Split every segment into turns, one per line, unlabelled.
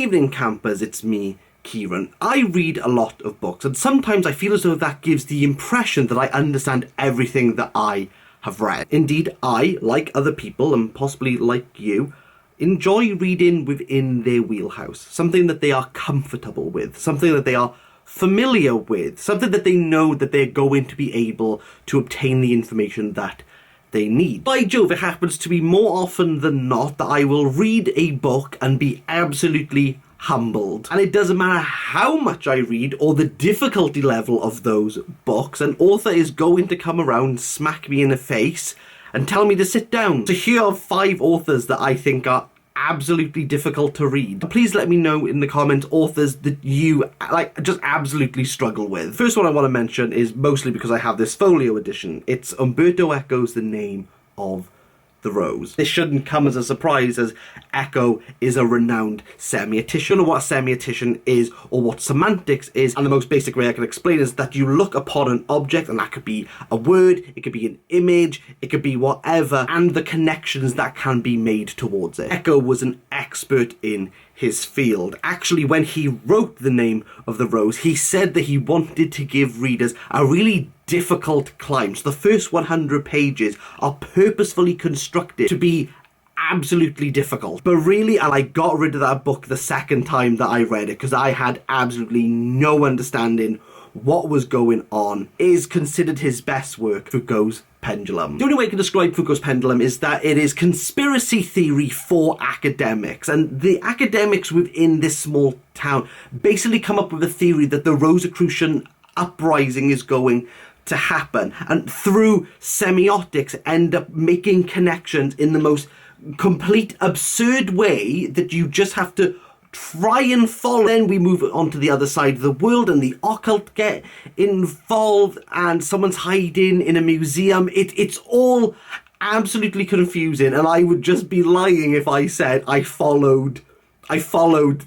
evening, campers, it's me, Kieran. I read a lot of books, and sometimes I feel as though that gives the impression that I understand everything that I have read. Indeed, I, like other people, and possibly like you, enjoy reading within their wheelhouse, something that they are comfortable with, something that they are familiar with, something that they know that they're going to be able to obtain the information that they need. By Jove, it happens to be more often than not that I will read a book and be absolutely humbled. And it doesn't matter how much I read or the difficulty level of those books, an author is going to come around, smack me in the face, and tell me to sit down. So here are 5 authors that I think are absolutely difficult to read. Please let me know in the comments authors that you just absolutely struggle with. First one I want to mention is mostly because I have this folio edition. It's Umberto Eco's The Name of the Rose. This shouldn't come as a surprise, as Eco is a renowned semiotician, or what a semiotician is, or what semantics is, and the most basic way I can explain is that you look upon an object, and that could be a word, it could be an image, it could be whatever, and the connections that can be made towards it. Eco was an expert in his field. Actually, when he wrote The Name of the Rose, he said that he wanted to give readers a really difficult climb. So the first 100 pages are purposefully constructed to be absolutely difficult. But really, and I got rid of that book the second time that I read it because I had absolutely no understanding what was going on. It is considered his best work, Foucault's Pendulum. The only way I can describe Foucault's Pendulum is that it is conspiracy theory for academics, and the academics within this small town basically come up with a theory that the Rosicrucian uprising is going to happen, and through semiotics end up making connections in the most complete absurd way that you just have to try and follow. Then we move on to the other side of the world and the occult get involved and someone's hiding in a museum. It's all absolutely confusing, and I would just be lying if I said I followed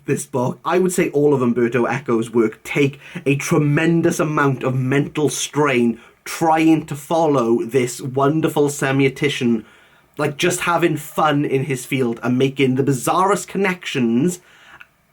this book. I would say all of Umberto Eco's work take a tremendous amount of mental strain trying to follow this wonderful semiotician, like just having fun in his field and making the bizarrest connections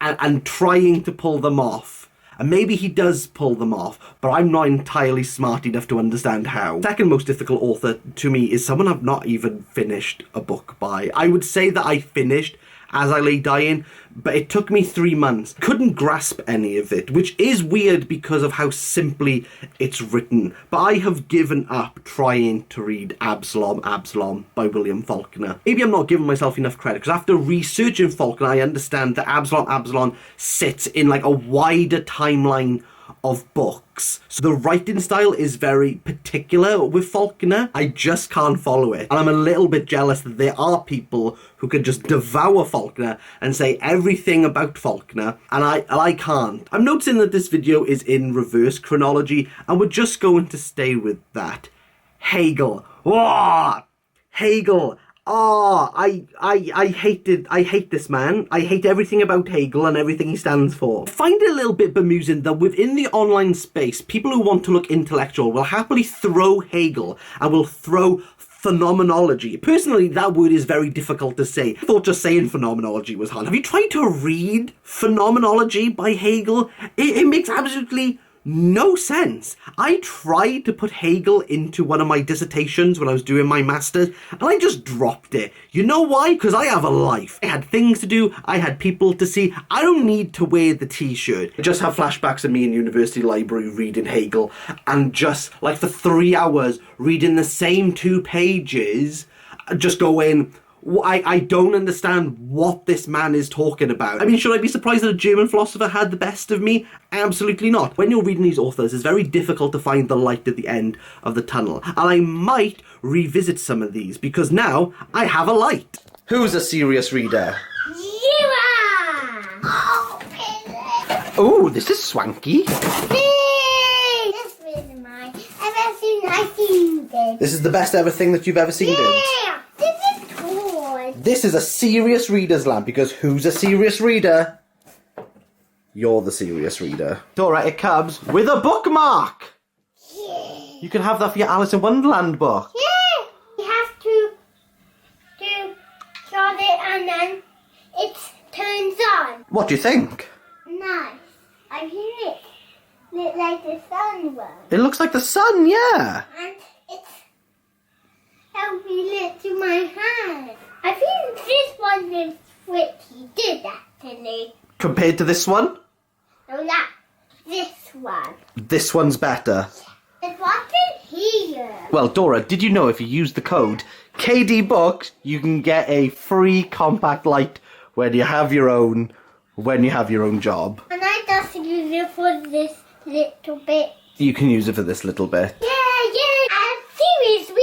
and trying to pull them off. And maybe he does pull them off, but I'm not entirely smart enough to understand how. Second most difficult author to me is someone I've not even finished a book by. I would say that I finished As I Lay Dying, but it took me 3 months. Couldn't grasp any of it, which is weird because of how simply it's written. But I have given up trying to read Absalom by William Faulkner. Maybe I'm not giving myself enough credit, because after researching Faulkner, I understand that Absalom sits in like a wider timeline of books. So the writing style is very particular with Faulkner. I just can't follow it. And I'm a little bit jealous that there are people who can just devour Faulkner and say everything about Faulkner, and I can't. I'm noticing that this video is in reverse chronology, and we're just going to stay with that. Hegel. Oh, Hegel. Oh, I hate this man. I hate everything about Hegel and everything he stands for. I find it a little bit bemusing that within the online space, people who want to look intellectual will happily throw Hegel and will throw phenomenology. Personally, that word is very difficult to say. I thought just saying phenomenology was hard. Have you tried to read Phenomenology by Hegel? It makes absolutely no sense. I tried to put Hegel into one of my dissertations when I was doing my master's, and I just dropped it. You know why? Because I have a life. I had things to do. I had people to see. I don't need to wear the t-shirt. I just have flashbacks of me in university library reading Hegel, and just like for 3 hours reading the same 2 pages, just going, I don't understand what this man is talking about. I mean, should I be surprised that a German philosopher had the best of me? Absolutely not. When you're reading these authors, it's very difficult to find the light at the end of the tunnel. And I might revisit some of these, because now I have a light. Who's a serious reader?
You are!
Oh, this is swanky.
This is my ever seen I seen this.
This is the best ever thing that you've ever seen, Dibs.
Yeah! This is toy.
This is a serious reader's lamp, because who's a serious reader? You're the serious reader. It's alright, it comes with a bookmark!
Yeah!
You can have that for your Alice in Wonderland book.
Yeah! You have to start it and then it turns on.
What do you think?
Nice. I think it looks like the sun one.
It looks like the sun, yeah.
And it's helping it to my hand. I think this one is pretty good, actually.
Compared to this one?
So that's this one.
This one's better.
There's one in here.
Well, Dora, did you know if you use the code KDBooks, you can get a free compact light when you have your own job?
And I just use it for this little bit.
You can use it for this little bit.
Yeah. And seriously,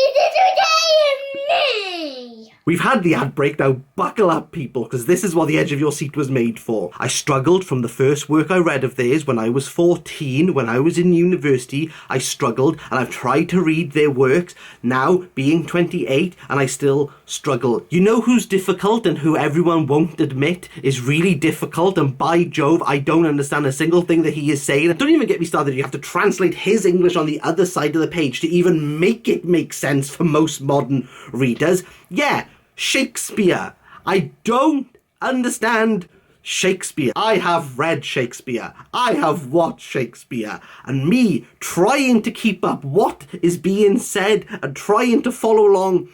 me.
We've had the ad break, now buckle up people, because this is what the edge of your seat was made for. I struggled from the first work I read of theirs when I was 14, when I was in university. I struggled, and I've tried to read their works, now being 28, and I still struggle. You know who's difficult and who everyone won't admit is really difficult, and by Jove, I don't understand a single thing that he is saying. Don't even get me started, you have to translate his English on the other side of the page to even make it make sense for most modern readers. Yeah, Shakespeare. I don't understand Shakespeare. I have read Shakespeare. I have watched Shakespeare. And me trying to keep up what is being said and trying to follow along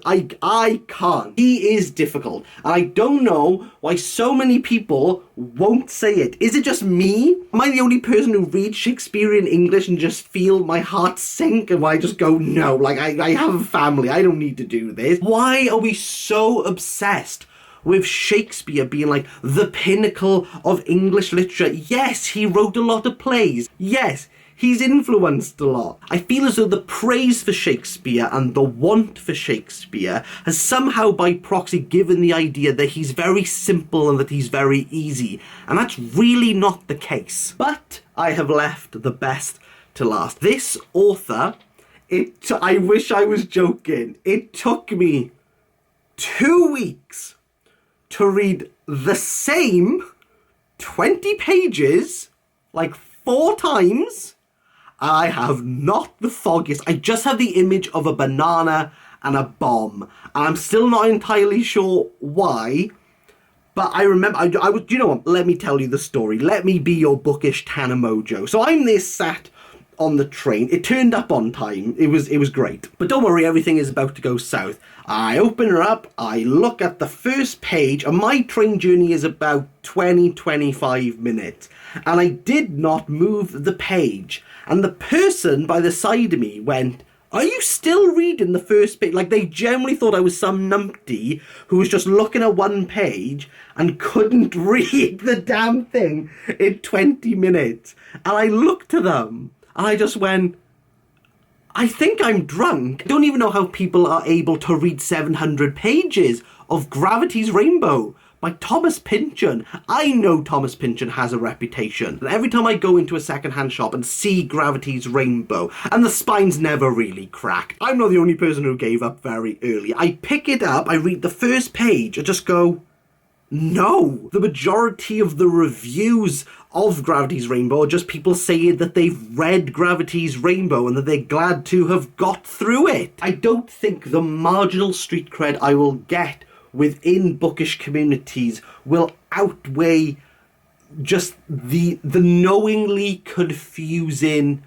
I can't. He is difficult. And I don't know why so many people won't say it. Is it just me? Am I the only person who reads Shakespearean English and just feel my heart sink and I just go, no, like I have a family. I don't need to do this. Why are we so obsessed with Shakespeare being like the pinnacle of English literature? Yes, he wrote a lot of plays. Yes, he's influenced a lot. I feel as though the praise for Shakespeare and the want for Shakespeare has somehow by proxy given the idea that he's very simple and that he's very easy. And that's really not the case. But I have left the best to last. This author, I wish I was joking. It took me 2 weeks to read the same 20 pages like 4 times. I have not the foggiest. I just have the image of a banana and a bomb. And I'm still not entirely sure why. But I remember, I was, you know what, let me tell you the story. Let me be your bookish Tana Mojo. So I'm there sat on the train. It turned up on time. It was great. But don't worry, everything is about to go south. I open her up, I look at the first page, and my train journey is about 20-25 minutes. And I did not move the page. And the person by the side of me went, "Are you still reading the first page?" Like, they generally thought I was some numpty who was just looking at one page and couldn't read the damn thing in 20 minutes. And I looked to them and I just went, I think I'm drunk. I don't even know how people are able to read 700 pages of Gravity's Rainbow by Thomas Pynchon. I know Thomas Pynchon has a reputation. And every time I go into a second-hand shop and see Gravity's Rainbow, and the spine's never really cracked, I'm not the only person who gave up very early. I pick it up, I read the first page, and just go, no. The majority of the reviews of Gravity's Rainbow are just people saying that they've read Gravity's Rainbow and that they're glad to have got through it. I don't think the marginal street cred I will get within bookish communities will outweigh just the knowingly confusing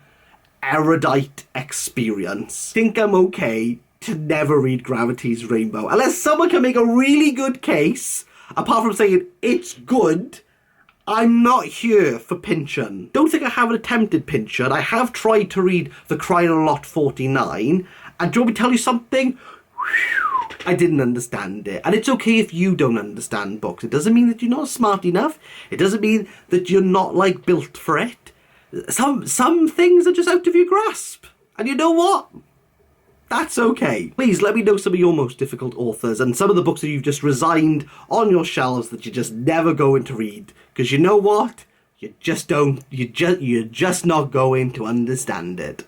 erudite experience. I think I'm okay to never read Gravity's Rainbow unless someone can make a really good case. Apart from saying it's good, I'm not here for Pynchon. Don't think I haven't attempted Pynchon. I have tried to read The Crying on Lot 49, and do you want me to tell you something? I didn't understand it. And it's okay if you don't understand books. It doesn't mean that you're not smart enough. It doesn't mean that you're not, like, built for it. Some things are just out of your grasp. And you know what? That's okay. Please let me know some of your most difficult authors and some of the books that you've just resigned on your shelves that you're just never going to read. Because you know what? You're just not going to understand it.